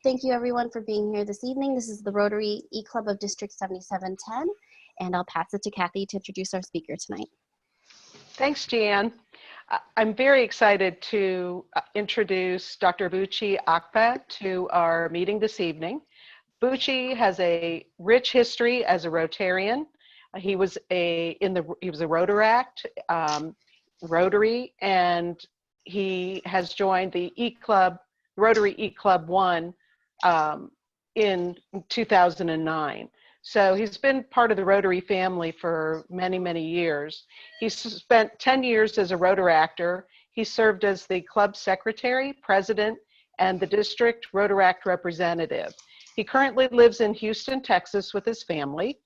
Thank you everyone for being here this evening. This is the Rotary E-Club of District 7710, and I'll pass it to Kathy to introduce our speaker tonight. Thanks, Jeanne. I'm very excited to introduce Dr. Buchi Akpeh to our meeting this evening. Buchi has a rich history as a Rotarian. He was a Rotaract, Rotary, and he has joined the E-Club, Rotary E-Club 1 in 2009. So he's been part of the Rotary family for many, many years. He's spent 10 years as a Rotaractor. He served as the club secretary, president, and the district Rotaract representative. He currently lives in Houston, Texas with his family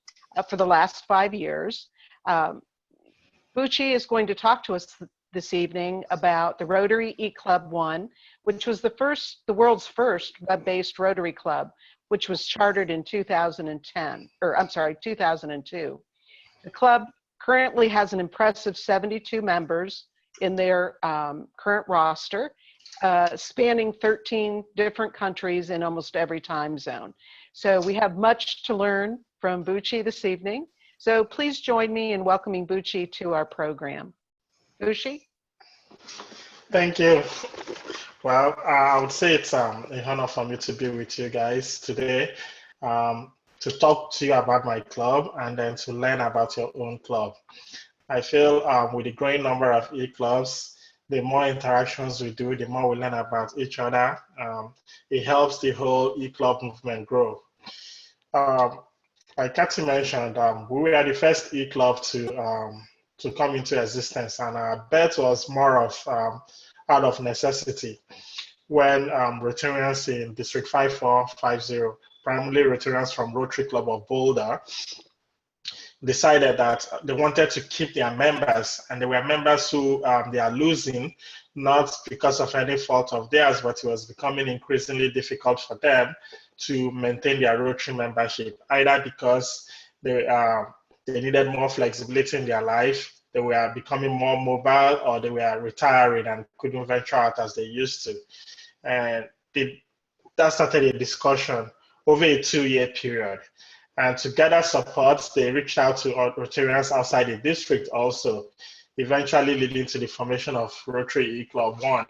for the last 5 years. Buchi is going to talk to us this evening about the Rotary E-Club 1, which was the world's first web-based Rotary Club, which was chartered in 2002. The club currently has an impressive 72 members in their current roster, spanning 13 different countries in almost every time zone. So we have much to learn from Buchi this evening. So please join me in welcoming Buchi to our program. Buchi? Thank you. Well, I would say it's an honor for me to be with you guys today, to talk to you about my club and then to learn about your own club. I feel with the growing number of e-clubs, the more interactions we do, the more we learn about each other. It helps the whole e-club movement grow. Like Kathy mentioned, we were the first e-club to come into existence, and our bet was more of out of necessity when Rotarians in District 5450, primarily Rotarians from Rotary Club of Boulder, decided that they wanted to keep their members, and there were members who they are losing, not because of any fault of theirs, but it was becoming increasingly difficult for them to maintain their Rotary membership, either because they needed more flexibility in their life, they were becoming more mobile, or they were retiring and couldn't venture out as they used to. And that started a discussion over a 2-year period. And to gather support, they reached out to Rotarians outside the district also, eventually leading to the formation of Rotary E-Club 1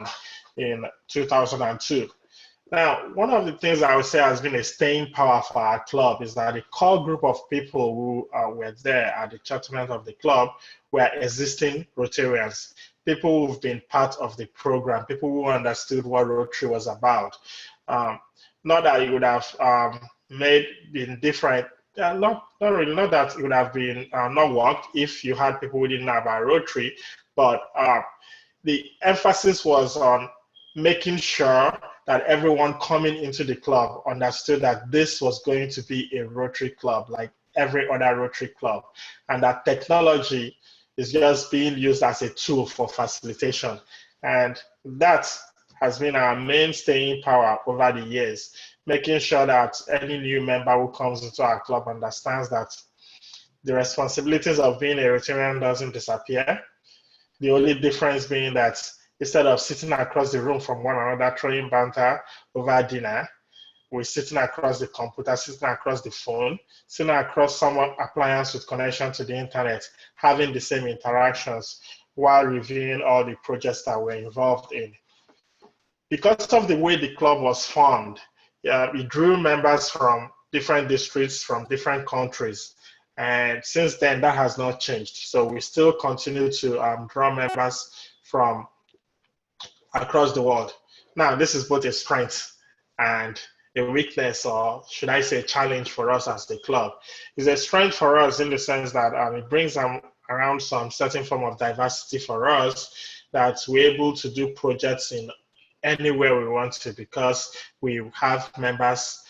in 2002. Now, one of the things I would say has been a staying power for our club is that the core group of people who were there at the charterment of the club were existing Rotarians, people who've been part of the program, people who understood what Rotary was about. Not that it would have been different, not that it would have been not worked if you had people who didn't know about Rotary, but the emphasis was on making sure that everyone coming into the club understood that this was going to be a Rotary club like every other Rotary club, and that technology is just being used as a tool for facilitation. And that has been our main staying power over the years, making sure that any new member who comes into our club understands that the responsibilities of being a Rotarian doesn't disappear. The only difference being that instead of sitting across the room from one another, throwing banter over dinner, we're sitting across the computer, sitting across the phone, sitting across some appliance with connection to the internet, having the same interactions while reviewing all the projects that we're involved in. Because of the way the club was formed, it drew members from different districts, from different countries. And since then, that has not changed. So we still continue to draw members from across the world. Now, this is both a strength and a weakness, or should I say challenge for us as the club. It's a strength for us in the sense that it brings around some certain form of diversity for us, that we're able to do projects in anywhere we want to because we have members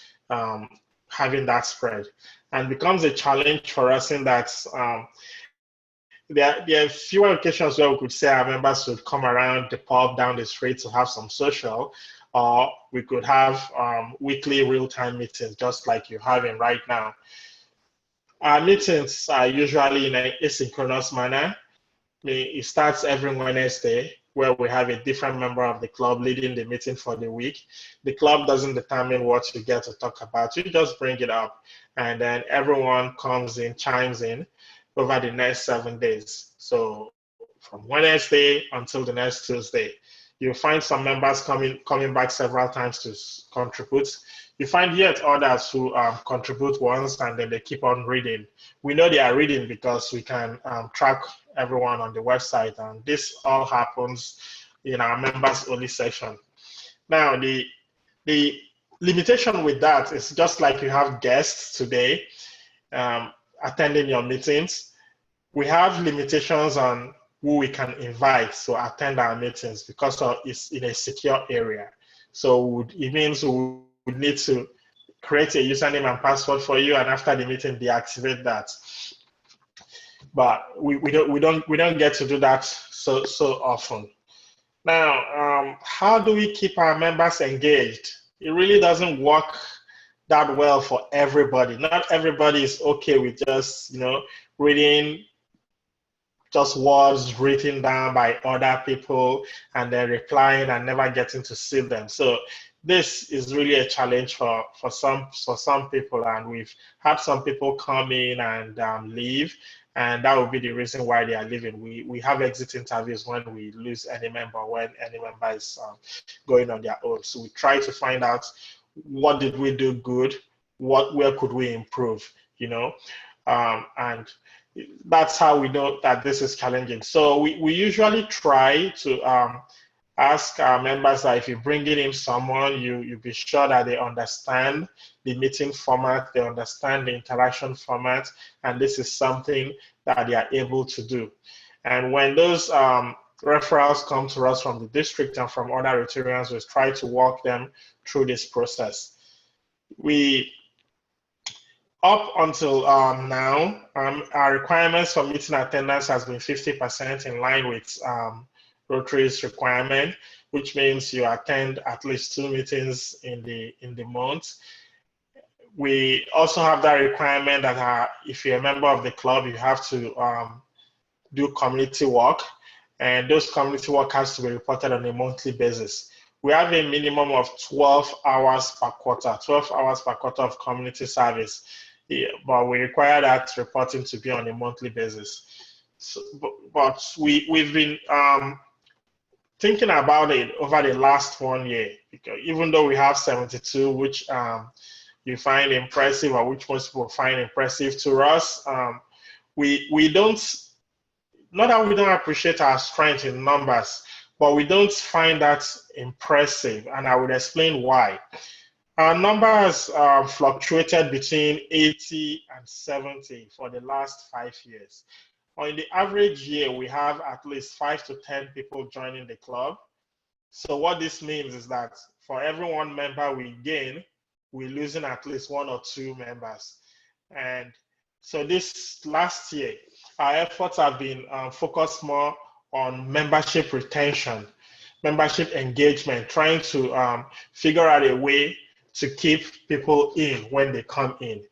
having that spread. And becomes a challenge for us in that there are fewer occasions where we could say our members would come around the pub down the street to have some social, or we could have weekly real-time meetings just like you're having right now. Our meetings are usually in an asynchronous manner. It starts every Wednesday where we have a different member of the club leading the meeting for the week. The club doesn't determine what you get to talk about. You just bring it up, and then everyone comes in, chimes in over the next 7 days. So from Wednesday until the next Tuesday, you'll find some members coming back several times to contribute. You find yet others who contribute once and then they keep on reading. We know they are reading because we can track everyone on the website, and this all happens in our members only section. Now, the limitation with that is just like you have guests today attending your meetings, we have limitations on who we can invite to attend our meetings because it's in a secure area. So it means we would need to create a username and password for you, and after the meeting, deactivate that. But we don't get to do that so often. Now, how do we keep our members engaged? It really doesn't work that well for everybody. Not everybody is okay with just reading just words written down by other people and then replying and never getting to see them. So this is really a challenge for some people, and we've had some people come in and leave, and that would be the reason why they are leaving. We have exit interviews when we lose any member, when any member is going on their own. So we try to find out what did we do good, where could we improve, and that's how we know that this is challenging. So we usually try to ask our members that if you're bringing in someone, you be sure that they understand the meeting format, they understand the interaction format, and this is something that they are able to do. And when those referrals come to us from the district and from other Rotarians, we try to walk them through this process. Up until now, our requirements for meeting attendance has been 50% in line with Rotary's requirement, which means you attend at least 2 meetings in the month. We also have that requirement that if you're a member of the club, you have to do community work, and those community work has to be reported on a monthly basis. We have a minimum of 12 hours per quarter, 12 hours per quarter of community service. Yeah, but we require that reporting to be on a monthly basis. So, but we've been thinking about it over the last 1 year, because even though we have 72, which you find impressive, or which most people find impressive, to us, we don't, not that we don't appreciate our strength in numbers, but we don't find that impressive, and I would explain why. Our numbers fluctuated between 80 and 70 for the last 5 years. On the average year, we have at least 5 to 10 people joining the club. So what this means is that for every 1 member we gain, we're losing at least 1 or 2 members. And so this last year, our efforts have been focused more on membership retention, membership engagement, trying to figure out a way to keep people in when they come in,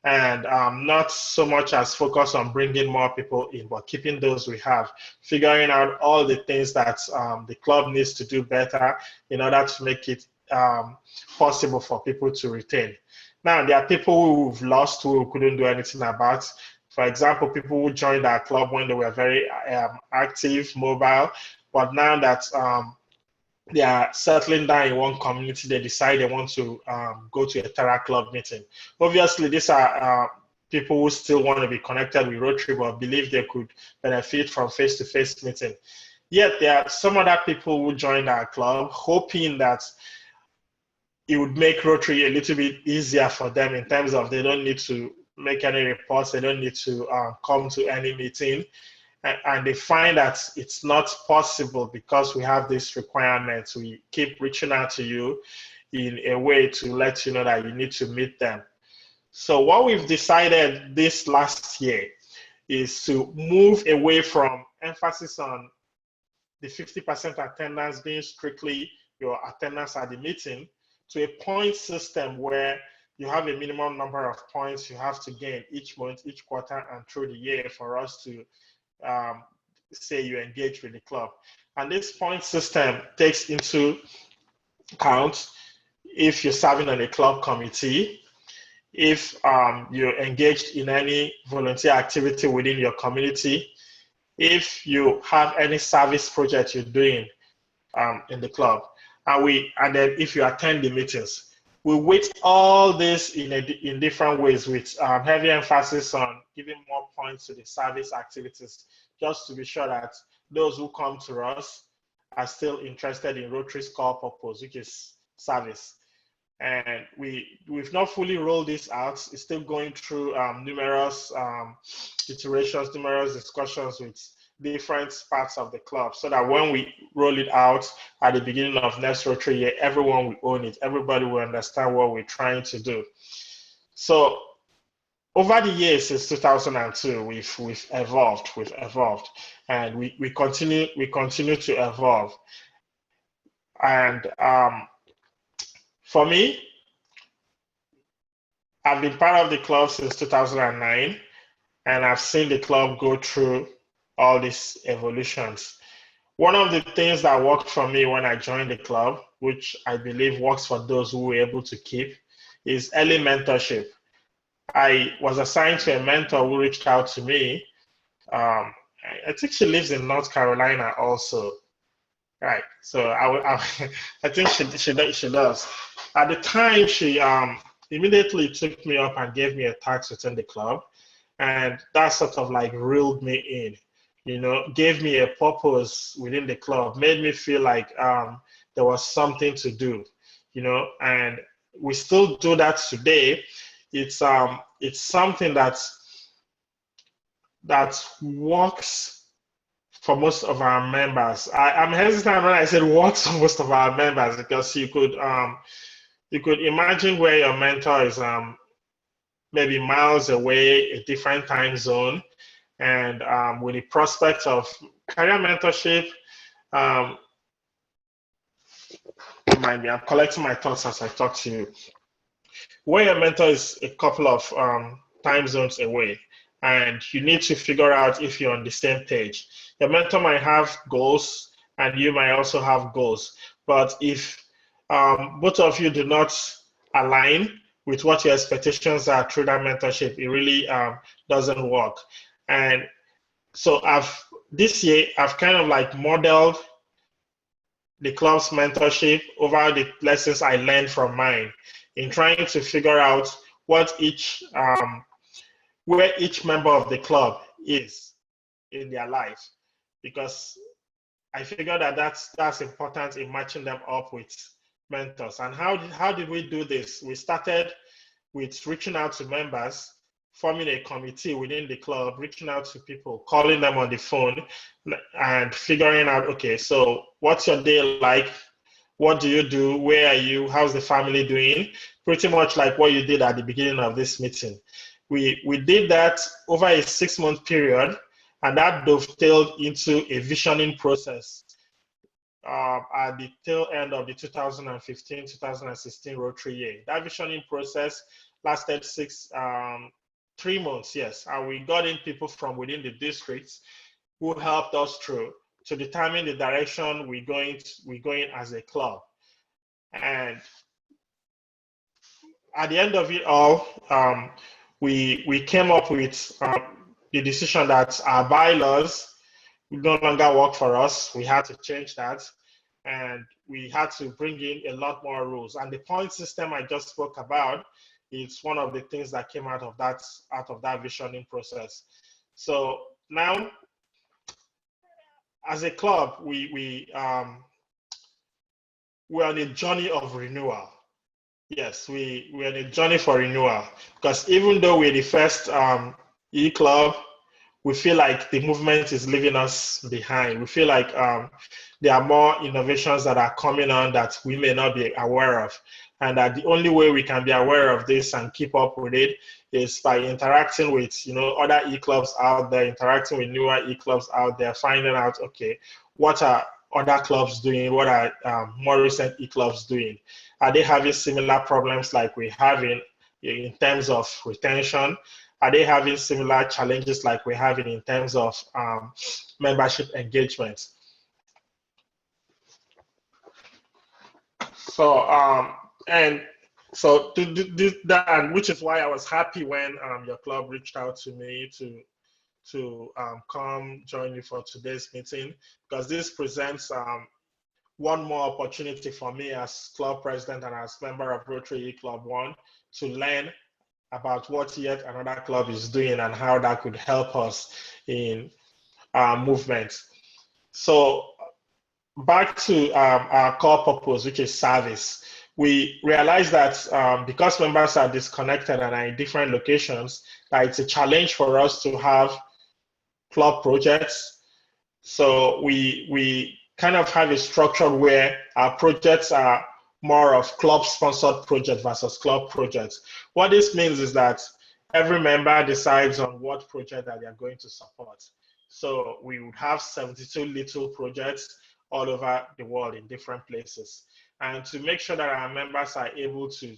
and not so much as focus on bringing more people in, but keeping those we have, figuring out all the things that the club needs to do better in order to make it possible for people to retain. Now, there are people who've lost who couldn't do anything about. For example, people who joined our club when they were very active, mobile, but now that they are settling down in one community, they decide they want to go to a Terra Club meeting. Obviously, these are people who still want to be connected with Rotary, but believe they could benefit from face-to-face meeting. Yet there are some other people who joined our club hoping that it would make Rotary a little bit easier for them in terms of they don't need to make any reports, they don't need to come to any meeting. And they find that it's not possible because we have these requirements. We keep reaching out to you in a way to let you know that you need to meet them. So what we've decided this last year is to move away from emphasis on the 50% attendance being strictly your attendance at the meeting to a point system where you have a minimum number of points you have to gain each month, each quarter, and through the year for us to say you engage with the club. And this point system takes into account if you're serving on a club committee, if you're engaged in any volunteer activity within your community, if you have any service project you're doing in the club, and then if you attend the meetings. We weight all this in different ways with heavy emphasis on giving more points to the service activities, just to be sure that those who come to us are still interested in Rotary's core purpose, which is service. And we've not fully rolled this out. It's still going through numerous iterations, numerous discussions with different parts of the club, so that when we roll it out at the beginning of next Rotary year, everyone will own it. Everybody will understand what we're trying to do. So over the years since 2002, we've evolved, and we continue to evolve. And for me, I've been part of the club since 2009, and I've seen the club go through all these evolutions. One of the things that worked for me when I joined the club, which I believe works for those who were able to keep, is early mentorship. I was assigned to a mentor who reached out to me. I think she lives in North Carolina also. Right. So I think she does. At the time, she immediately took me up and gave me a task within the club. And that sort of like reeled me in. Gave me a purpose within the club, made me feel like there was something to do, and we still do that today. It's something that works for most of our members. I'm hesitant when I said works for most of our members, because you could imagine where your mentor is maybe miles away, a different time zone. And with the prospect of career mentorship, remind me, I'm collecting my thoughts as I talk to you. Where your mentor is a couple of time zones away, and you need to figure out if you're on the same page. Your mentor might have goals, and you might also have goals. But if both of you do not align with what your expectations are through that mentorship, it really doesn't work. And so this year, I've kind of like modeled the club's mentorship over the lessons I learned from mine, in trying to figure out where each member of the club is in their life, because I figured that that's important in matching them up with mentors. And how did we do this? We started with reaching out to members, forming a committee within the club, reaching out to people, calling them on the phone, and figuring out, okay, so what's your day like? What do you do? Where are you? How's the family doing? Pretty much like what you did at the beginning of this meeting. We did that over a 6-month period, and that dovetailed into a visioning process at the tail end of the 2015-2016 Rotary year. That visioning process lasted 3 months, yes, and we got in people from within the districts who helped us through to determine the direction we're going as a club. And at the end of it all, we came up with the decision that our bylaws no longer work for us. We had to change that, and we had to bring in a lot more rules. And the point system I just spoke about, it's one of the things that came out of that visioning process. So now, as a club, we're on a journey of renewal. Yes, we're on a journey for renewal, because even though we're the first e-club, we feel like the movement is leaving us behind. We feel like there are more innovations that are coming on that we may not be aware of. And that the only way we can be aware of this and keep up with it is by interacting with other e-clubs out there, interacting with newer e-clubs out there, finding out, okay, what are other clubs doing? What are more recent e-clubs doing? Are they having similar problems like we're having in terms of retention? are they having similar challenges like we're having in terms of membership engagement? So, and so to do that, and which is why I was happy when your club reached out to me to come join you for today's meeting, because this presents one more opportunity for me as club president and as member of Rotary E-Club 1 to learn about what yet another club is doing and how that could help us in our movement. So back to our core purpose, which is service. We realize that because members are disconnected and are in different locations, that it's a challenge for us to have club projects. So we kind of have a structure where our projects are more of club-sponsored project versus club projects. What this means is that every member decides on what project that they are going to support. So we would have 72 little projects all over the world in different places. And to make sure that our members are able to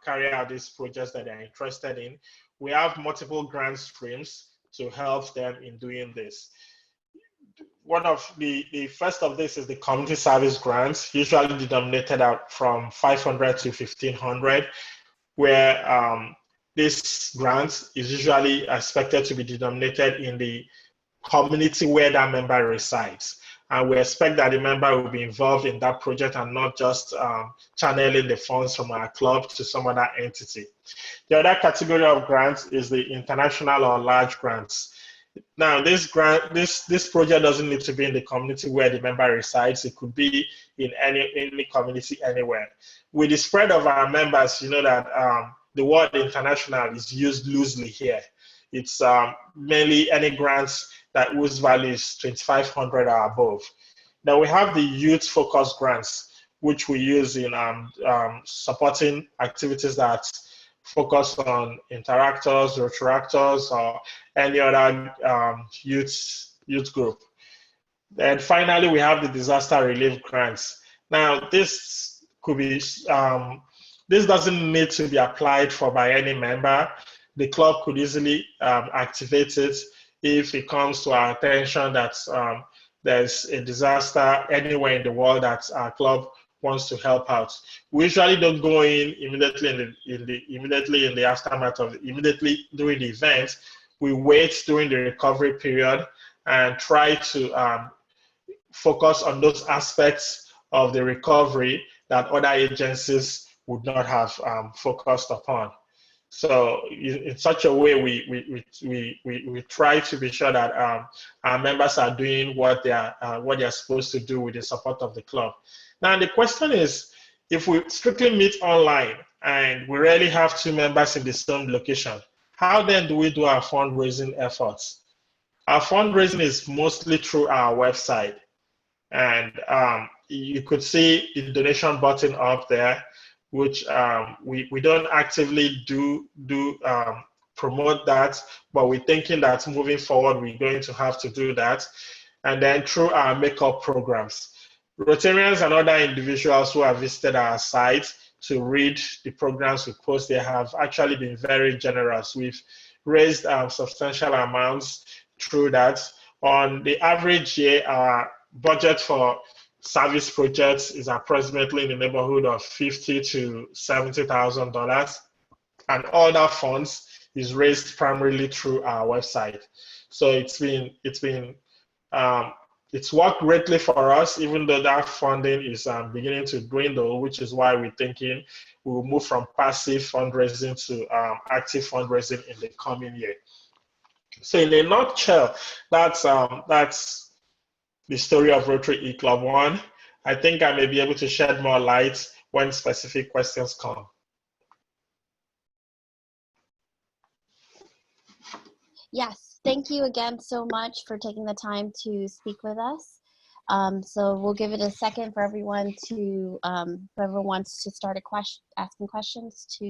carry out these projects that they're interested in, we have multiple grant streams to help them in doing this. One of the first of this is the community service grants, usually denominated out from 500 to 1500, where this grant is usually expected to be denominated in the community where that member resides. And we expect that the member will be involved in that project and not just channeling the funds from our club to some other entity. The other category of grants is the international or large grants. Now, this project doesn't need to be in the community where the member resides. It could be in any community anywhere. With the spread of our members, you know that the word international is used loosely here. It's mainly any grants that whose value is 2,500 or above. Now we have the youth-focused grants, which we use in supporting activities that focus on interactors, rotaractors, or any other youth group. And finally, we have the disaster relief grants. Now, this could be this doesn't need to be applied for by any member. The club could easily activate it if it comes to our attention that there's a disaster anywhere in the world that our club wants to help out. We usually don't go in immediately in the aftermath of immediately during the event. We wait during the recovery period and try to focus on those aspects of the recovery that other agencies would not have focused upon. So in such a way, we try to be sure that our members are doing what they are supposed to do with the support of the club. Now the question is, if we strictly meet online and we rarely have two members in the same location, how then do we do our fundraising efforts? Our fundraising is mostly through our website, and you could see the donation button up there, which we don't actively do promote that, but we're thinking that moving forward, we're going to have to do that. And then through our makeup programs. Rotarians and other individuals who have visited our site to read the programs we post, they have actually been very generous. We've raised substantial amounts through that. On the average year, our budget for service projects is approximately in the neighborhood of $50,000 to $70,000, and all that funds is raised primarily through our website. So it's worked greatly for us, even though that funding is beginning to dwindle, which is why we're thinking we will move from passive fundraising to active fundraising in the coming year. So in a nutshell, that's the story of Rotary E-Club 1. I think I may be able to shed more light when specific questions come. Yes, thank you again so much for taking the time to speak with us. So we'll give it a second for everyone to, whoever wants to start asking questions to